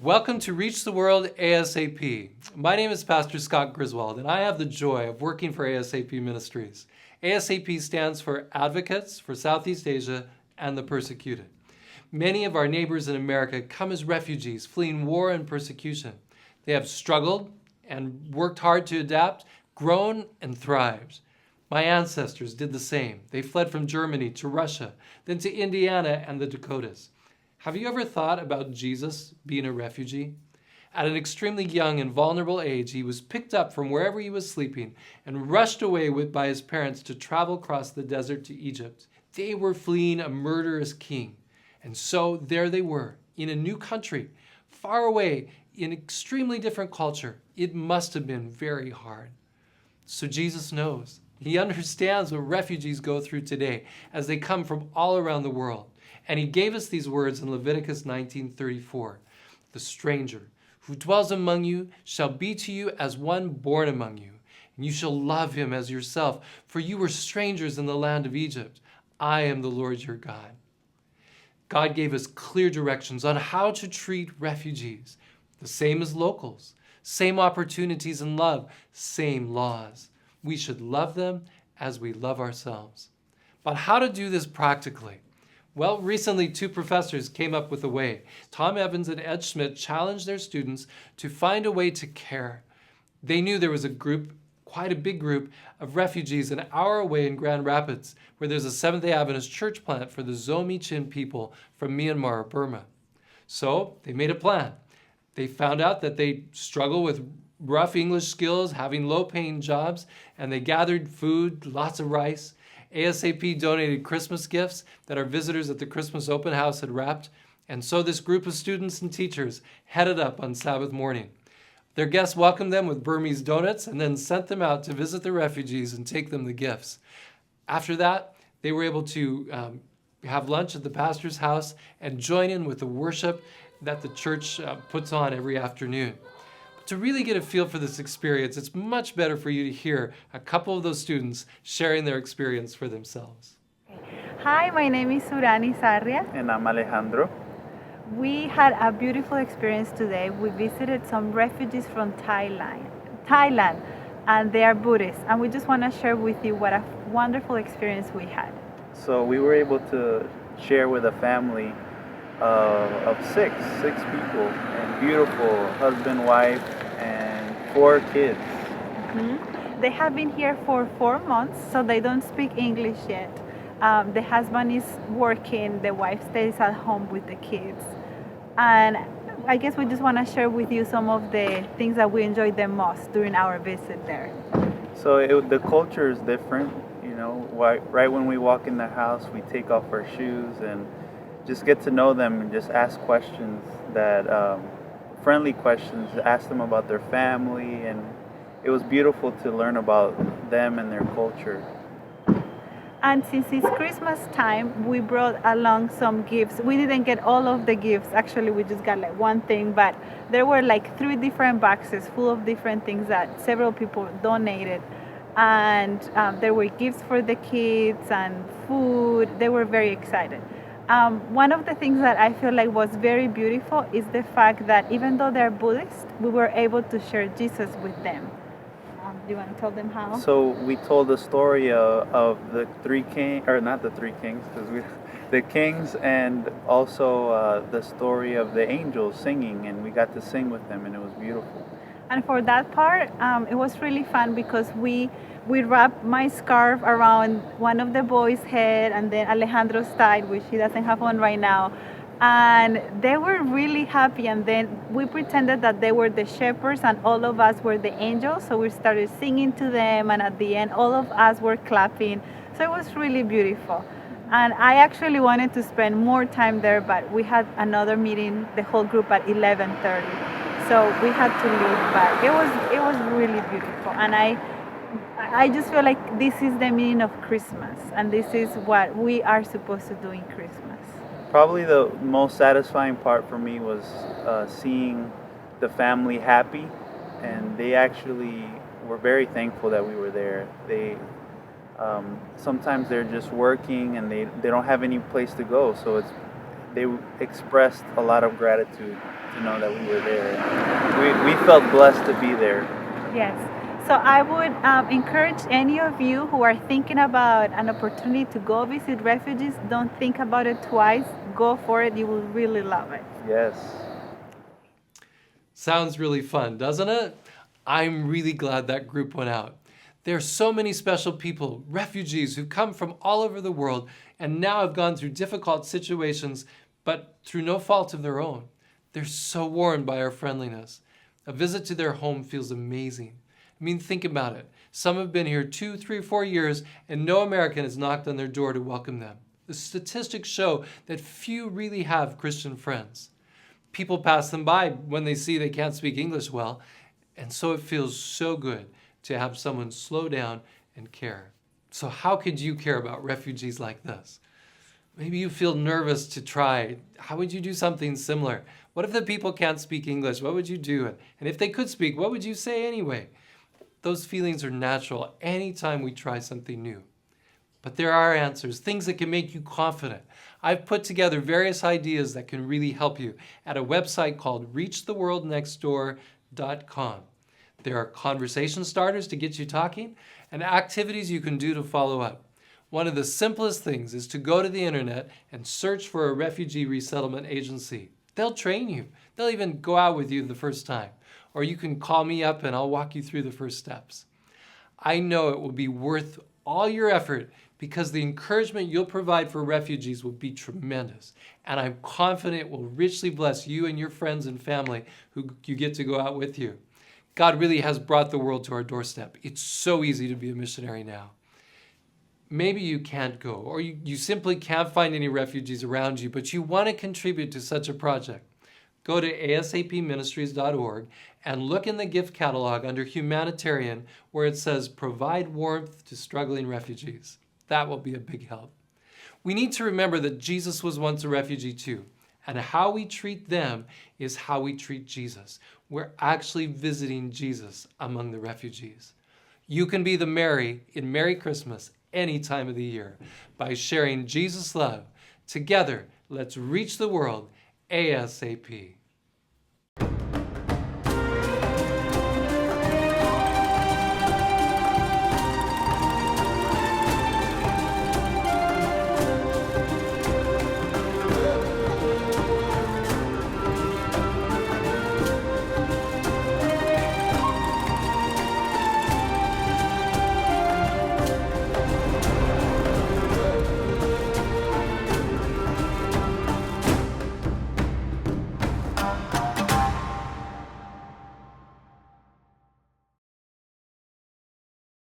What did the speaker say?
Welcome to Reach the World ASAP. My name is Pastor Scott Griswold, and I have the joy of working for ASAP Ministries. ASAP stands for Advocates for Southeast Asia and the Persecuted. Many of our neighbors in America come as refugees fleeing war and persecution. They have struggled and worked hard to adapt, grown and thrived. My ancestors did the same. They fled from Germany to Russia, then to Indiana and the Dakotas. Have you ever thought about Jesus being a refugee? At an extremely young and vulnerable age, he was picked up from wherever he was sleeping and rushed away by his parents to travel across the desert to Egypt. They were fleeing a murderous king. And so there they were, in a new country, far away, in extremely different culture. It must have been very hard. So Jesus knows. He understands what refugees go through today as they come from all around the world. And he gave us these words in Leviticus 19:34. The stranger who dwells among you shall be to you as one born among you, and you shall love him as yourself, for you were strangers in the land of Egypt. I am the Lord your God. God gave us clear directions on how to treat refugees, the same as locals, same opportunities in love, same laws. We should love them as we love ourselves. But how to do this practically? Well, recently, two professors came up with a way. Tom Evans and Ed Schmidt challenged their students to find a way to care. They knew there was a group, quite a big group, of refugees an hour away in Grand Rapids, where there's a Seventh-day Adventist church plant for the Zomi Chin people from Myanmar or Burma. So they made a plan. They found out that they struggle with rough English skills, having low-paying jobs, and they gathered food, lots of rice. ASAP donated Christmas gifts that our visitors at the Christmas open house had wrapped, and so this group of students and teachers headed up on Sabbath morning. Their guests welcomed them with Burmese donuts and then sent them out to visit the refugees and take them the gifts. After that, they were able to have lunch at the pastor's house and join in with the worship that the church puts on every afternoon. To really get a feel for this experience, it's much better for you to hear a couple of those students sharing their experience for themselves. Hi, my name is Surani Sarria. And I'm Alejandro. We had a beautiful experience today. We visited some refugees from Thailand, and they are Buddhists. And we just want to share with you what a wonderful experience we had. So we were able to share with a family of six people, and beautiful husband, wife, and 4 kids. Mm-hmm. They have been here for 4 months, so they don't speak English yet. The husband is working, the wife stays at home with the kids. And I guess we just want to share with you some of the things that we enjoyed the most during our visit there. So the culture is different, you know. Right when we walk in the house, we take off our shoes and just get to know them and just ask questions friendly questions, ask them about their family, and it was beautiful to learn about them and their culture. And since it's Christmas time, we brought along some gifts. We didn't get all of the gifts. Actually, we just got like one thing, but there were like 3 different boxes full of different things that several people donated. And there were gifts for the kids and food. They were very excited. One of the things that I feel like was very beautiful is the fact that even though they're Buddhist, we were able to share Jesus with them. Do you want to tell them how? So we told the story of the 3 kings, or not the 3 kings, the kings, and also the story of the angels singing, and we got to sing with them, and it was beautiful. And for that part, it was really fun because we wrapped my scarf around one of the boys' head, and then Alejandro's tied, which he doesn't have on right now. And they were really happy, and then we pretended that they were the shepherds and all of us were the angels, so we started singing to them, and at the end all of us were clapping. So it was really beautiful. And I actually wanted to spend more time there, but we had another meeting, the whole group, at 11:30. So we had to leave, but it was really beautiful. And I just feel like this is the meaning of Christmas, and this is what we are supposed to do in Christmas. Probably the most satisfying part for me was seeing the family happy, and they actually were very thankful that we were there. Sometimes they're just working and they don't have any place to go, so they expressed a lot of gratitude to know that we were there. We felt blessed to be there. Yes. So I would encourage any of you who are thinking about an opportunity to go visit refugees, don't think about it twice. Go for it. You will really love it. Yes. Sounds really fun, doesn't it? I'm really glad that group went out. There are so many special people, refugees who come from all over the world and now have gone through difficult situations, but through no fault of their own. They're so warmed by our friendliness. A visit to their home feels amazing. I mean, think about it. Some have been here 2, 3, 4 years, and no American has knocked on their door to welcome them. The statistics show that few really have Christian friends. People pass them by when they see they can't speak English well, and so it feels so good to have someone slow down and care. So how could you care about refugees like this? Maybe you feel nervous to try. How would you do something similar? What if the people can't speak English? What would you do? And if they could speak, what would you say anyway? Those feelings are natural anytime we try something new. But there are answers, things that can make you confident. I've put together various ideas that can really help you at a website called reachtheworldnextdoor.com. There are conversation starters to get you talking and activities you can do to follow up. One of the simplest things is to go to the internet and search for a refugee resettlement agency. They'll train you. They'll even go out with you the first time. Or you can call me up and I'll walk you through the first steps. I know it will be worth all your effort because the encouragement you'll provide for refugees will be tremendous. And I'm confident it will richly bless you and your friends and family who you get to go out with you. God really has brought the world to our doorstep. It's so easy to be a missionary now. Maybe you can't go, or you simply can't find any refugees around you, but you want to contribute to such a project. Go to asapministries.org and look in the gift catalog under Humanitarian where it says Provide Warmth to Struggling Refugees. That will be a big help. We need to remember that Jesus was once a refugee too, and how we treat them is how we treat Jesus. We're actually visiting Jesus among the refugees. You can be the Mary in Merry Christmas any time of the year by sharing Jesus' love. Together, let's reach the world ASAP.